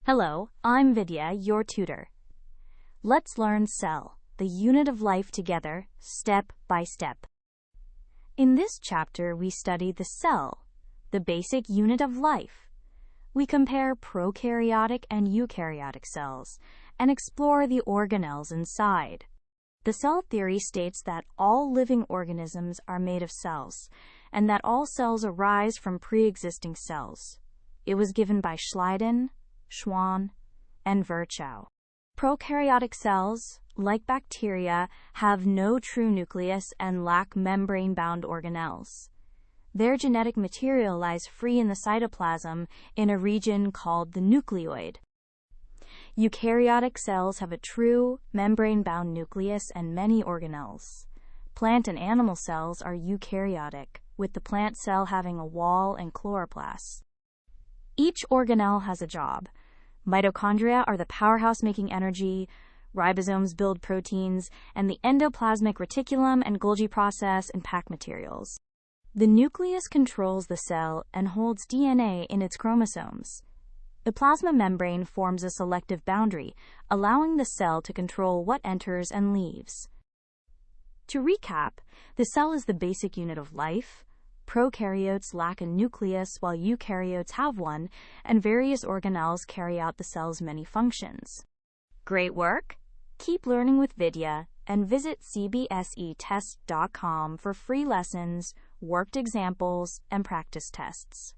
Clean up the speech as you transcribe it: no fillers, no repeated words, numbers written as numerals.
Hello, I'm Vidya, your tutor. Let's learn cell, the unit of life together, step by step. In this chapter, we study the cell, the basic unit of life. We compare prokaryotic and eukaryotic cells and explore the organelles inside. The cell theory states that all living organisms are made of cells and that all cells arise from pre-existing cells. It was given by Schleiden, Schwann, and Virchow. Prokaryotic cells, like bacteria, have no true nucleus and lack membrane-bound organelles. Their genetic material lies free in the cytoplasm in a region called the nucleoid. Eukaryotic cells have a true, membrane-bound nucleus and many organelles. Plant and animal cells are eukaryotic, with the plant cell having a wall and chloroplasts. Each organelle has a job. Mitochondria are the powerhouse making energy, ribosomes build proteins, and the endoplasmic reticulum and Golgi process and pack materials. The nucleus controls the cell and holds DNA in its chromosomes. The plasma membrane forms a selective boundary, allowing the cell to control what enters and leaves. To recap, the cell is the basic unit of life. Prokaryotes lack a nucleus while eukaryotes have one, and various organelles carry out the cell's many functions. Great work! Keep learning with Vidya and visit CBSETest.com for free lessons, worked examples, and practice tests.